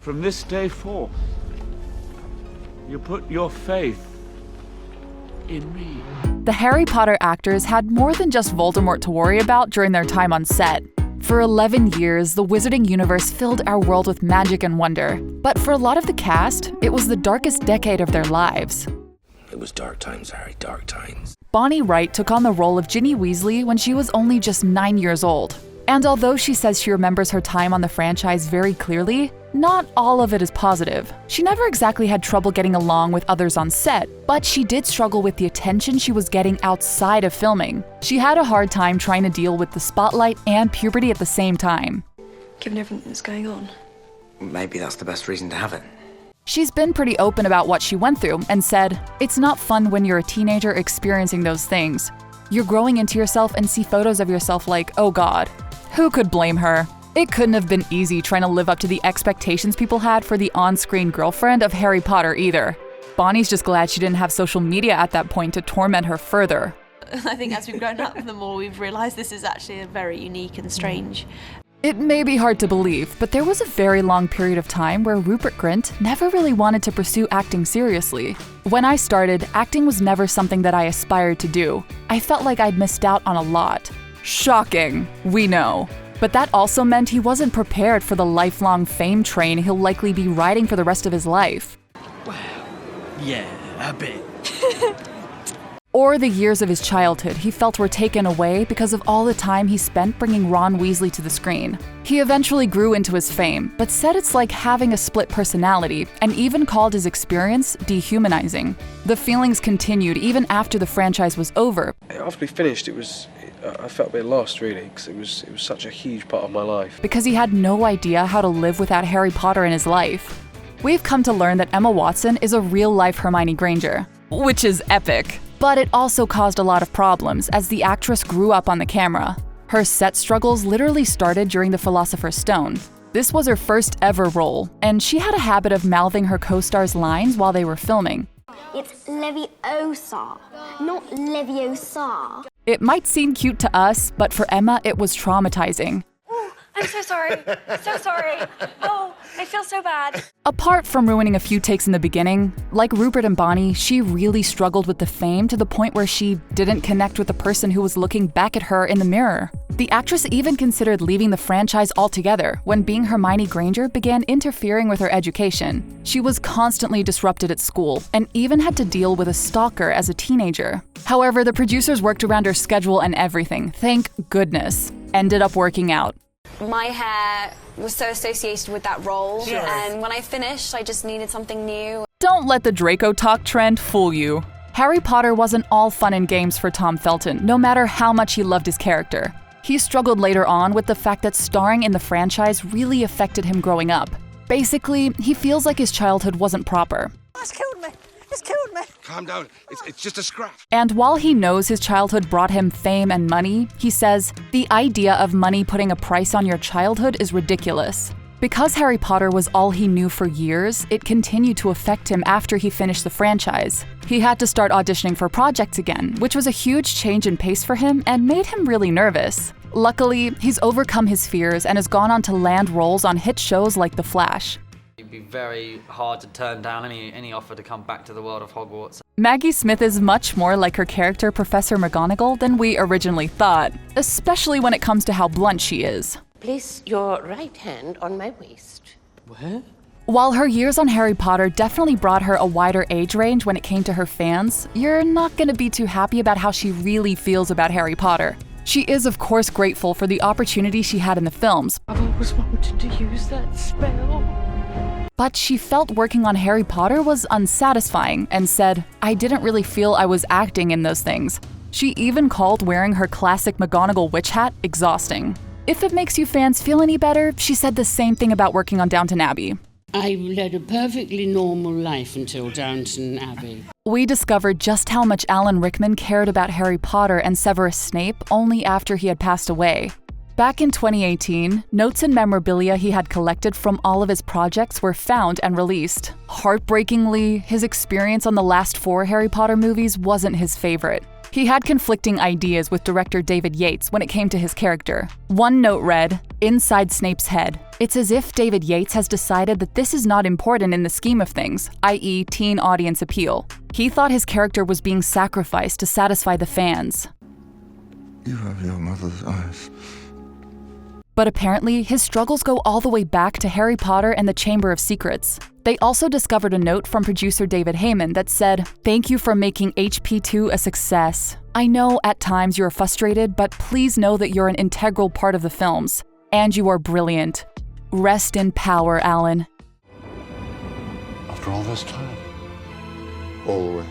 From this day forth, you put your faith in me. The Harry Potter actors had more than just Voldemort to worry about during their time on set. For 11 years, the Wizarding universe filled our world with magic and wonder. But for a lot of the cast, it was the darkest decade of their lives. It was dark times, Harry, dark times. Bonnie Wright took on the role of Ginny Weasley when she was only just 9 years old. And although she says she remembers her time on the franchise very clearly, not all of it is positive. She never exactly had trouble getting along with others on set, but she did struggle with the attention she was getting outside of filming. She had a hard time trying to deal with the spotlight and puberty at the same time. Given everything that's going on. Maybe that's the best reason to have it. She's been pretty open about what she went through and said, "It's not fun when you're a teenager experiencing those things. You're growing into yourself and see photos of yourself like, oh God." Who could blame her? It couldn't have been easy trying to live up to the expectations people had for the on-screen girlfriend of Harry Potter either. Bonnie's just glad she didn't have social media at that point to torment her further. I think as we've grown up, the more we've realised this is actually a very unique and strange. It may be hard to believe, but there was a very long period of time where Rupert Grint never really wanted to pursue acting seriously. When I started, acting was never something that I aspired to do. I felt like I'd missed out on a lot. Shocking, we know. But that also meant he wasn't prepared for the lifelong fame train he'll likely be riding for the rest of his life. Well, yeah, a bit. Or the years of his childhood he felt were taken away because of all the time he spent bringing Ron Weasley to the screen. He eventually grew into his fame, but said it's like having a split personality, and even called his experience dehumanizing. The feelings continued even after the franchise was over. After we finished, I felt a bit lost, really, because it was such a huge part of my life. Because he had no idea how to live without Harry Potter in his life. We've come to learn that Emma Watson is a real-life Hermione Granger, which is epic. But it also caused a lot of problems as the actress grew up on the camera. Her set struggles literally started during The Philosopher's Stone. This was her first ever role, and she had a habit of mouthing her co-stars' lines while they were filming. It's Leviosa, not Leviosa. It might seem cute to us, but for Emma it was traumatizing. Oh, I'm so sorry. So sorry. Oh, I feel so bad. Apart from ruining a few takes in the beginning, like Rupert and Bonnie, she really struggled with the fame to the point where she didn't connect with the person who was looking back at her in the mirror. The actress even considered leaving the franchise altogether when being Hermione Granger began interfering with her education. She was constantly disrupted at school and even had to deal with a stalker as a teenager. However, the producers worked around her schedule and everything, thank goodness. Ended up working out. My hair was so associated with that role, and when I finished, I just needed something new. Don't let the Draco talk trend fool you. Harry Potter wasn't all fun and games for Tom Felton, no matter how much he loved his character. He struggled later on with the fact that starring in the franchise really affected him growing up. Basically, he feels like his childhood wasn't proper. It's killed me! It's killed me! Calm down, it's just a scratch. And while he knows his childhood brought him fame and money, he says, the idea of money putting a price on your childhood is ridiculous. Because Harry Potter was all he knew for years, it continued to affect him after he finished the franchise. He had to start auditioning for projects again, which was a huge change in pace for him and made him really nervous. Luckily, he's overcome his fears and has gone on to land roles on hit shows like The Flash. It'd be very hard to turn down any offer to come back to the world of Hogwarts. Maggie Smith is much more like her character Professor McGonagall than we originally thought, especially when it comes to how blunt she is. Place your right hand on my waist. What? While her years on Harry Potter definitely brought her a wider age range when it came to her fans, you're not gonna be too happy about how she really feels about Harry Potter. She is of course grateful for the opportunity she had in the films. I've always wanted to use that spell. But she felt working on Harry Potter was unsatisfying and said, I didn't really feel I was acting in those things. She even called wearing her classic McGonagall witch hat exhausting. If it makes you fans feel any better, she said the same thing about working on Downton Abbey. I led a perfectly normal life until Downton Abbey. We discovered just how much Alan Rickman cared about Harry Potter and Severus Snape only after he had passed away. Back in 2018, notes and memorabilia he had collected from all of his projects were found and released. Heartbreakingly, his experience on the last 4 Harry Potter movies wasn't his favorite. He had conflicting ideas with director David Yates when it came to his character. One note read, "Inside Snape's head, It's as if David Yates has decided that this is not important in the scheme of things, i.e. teen audience appeal. He thought his character was being sacrificed to satisfy the fans. You have your mother's eyes. But apparently, his struggles go all the way back to Harry Potter and the Chamber of Secrets. They also discovered a note from producer David Heyman that said, "Thank you for making HP2 a success. I know at times you're frustrated, but please know that you're an integral part of the films. And you are brilliant. Rest in power, Alan." After all this time. Always.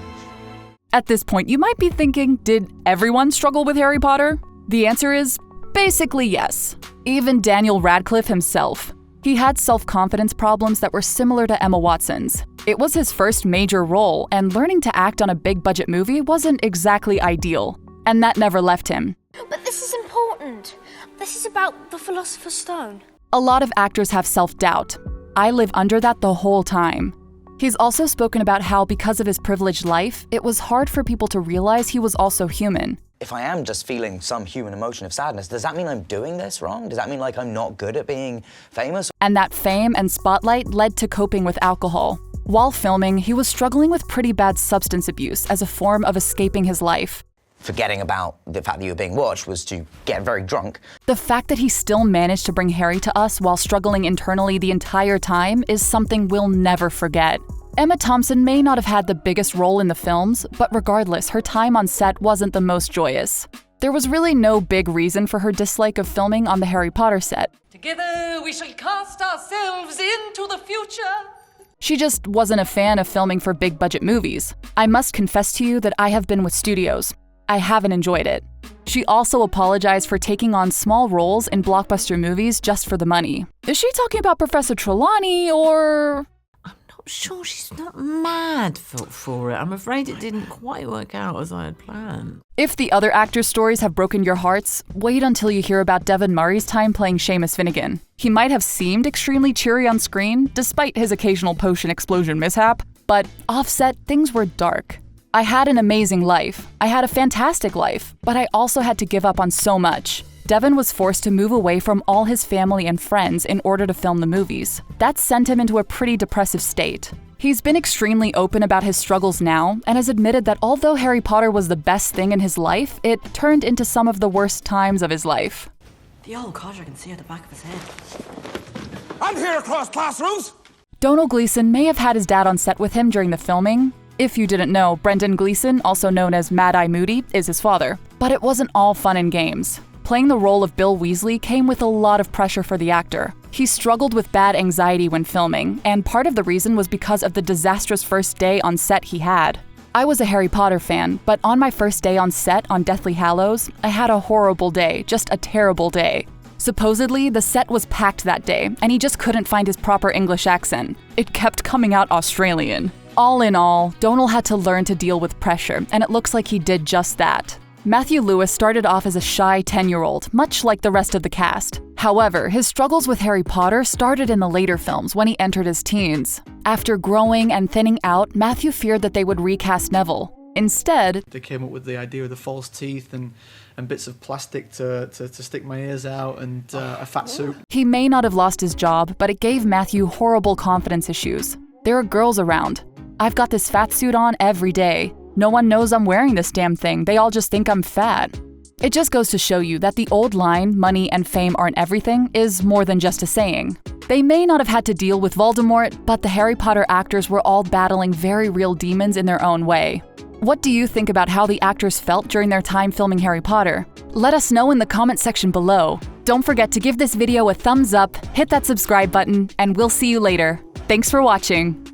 At this point, you might be thinking, did everyone struggle with Harry Potter? The answer is basically yes. Even Daniel Radcliffe himself. He had self-confidence problems that were similar to Emma Watson's. It was his first major role, and learning to act on a big-budget movie wasn't exactly ideal. And that never left him. But this is important. This is about the Philosopher's Stone. A lot of actors have self-doubt. I live under that the whole time. He's also spoken about how, because of his privileged life, it was hard for people to realize he was also human. If I am just feeling some human emotion of sadness, does that mean I'm doing this wrong? Does that mean like I'm not good at being famous? And that fame and spotlight led to coping with alcohol. While filming, he was struggling with pretty bad substance abuse as a form of escaping his life. Forgetting about the fact that you were being watched was to get very drunk. The fact that he still managed to bring Harry to us while struggling internally the entire time is something we'll never forget. Emma Thompson may not have had the biggest role in the films, but regardless, her time on set wasn't the most joyous. There was really no big reason for her dislike of filming on the Harry Potter set. Together we shall cast ourselves into the future. She just wasn't a fan of filming for big-budget movies. I must confess to you that I have been with studios. I haven't enjoyed it. She also apologized for taking on small roles in blockbuster movies just for the money. Is she talking about Professor Trelawney or...? Sure, she's not mad for it. I'm afraid it didn't quite work out as I had planned. If the other actors' stories have broken your hearts, wait until you hear about Devon Murray's time playing Seamus Finnegan. He might have seemed extremely cheery on screen, despite his occasional potion explosion mishap, but offset, things were dark. I had an amazing life. I had a fantastic life, but I also had to give up on so much. Devon was forced to move away from all his family and friends in order to film the movies. That sent him into a pretty depressive state. He's been extremely open about his struggles now, and has admitted that although Harry Potter was the best thing in his life, it turned into some of the worst times of his life. The old codger can see at the back of his head. I'm here across classrooms! Domhnall Gleeson may have had his dad on set with him during the filming. If you didn't know, Brendan Gleeson, also known as Mad-Eye Moody, is his father. But it wasn't all fun and games. Playing the role of Bill Weasley came with a lot of pressure for the actor. He struggled with bad anxiety when filming, and part of the reason was because of the disastrous first day on set he had. I was a Harry Potter fan, but on my first day on set on Deathly Hallows, I had a horrible day, just a terrible day. Supposedly, the set was packed that day, and he just couldn't find his proper English accent. It kept coming out Australian. All in all, Domhnall had to learn to deal with pressure, and it looks like he did just that. Matthew Lewis started off as a shy 10-year-old, much like the rest of the cast. However, his struggles with Harry Potter started in the later films when he entered his teens. After growing and thinning out, Matthew feared that they would recast Neville. Instead, they came up with the idea of the false teeth and bits of plastic to stick my ears out and a fat suit. He may not have lost his job, but it gave Matthew horrible confidence issues. There are girls around. I've got this fat suit on every day. No one knows I'm wearing this damn thing. They all just think I'm fat. It just goes to show you that the old line, money and fame aren't everything, is more than just a saying. They may not have had to deal with Voldemort, but the Harry Potter actors were all battling very real demons in their own way. What do you think about how the actors felt during their time filming Harry Potter? Let us know in the comment section below. Don't forget to give this video a thumbs up, hit that subscribe button, and we'll see you later. Thanks for watching.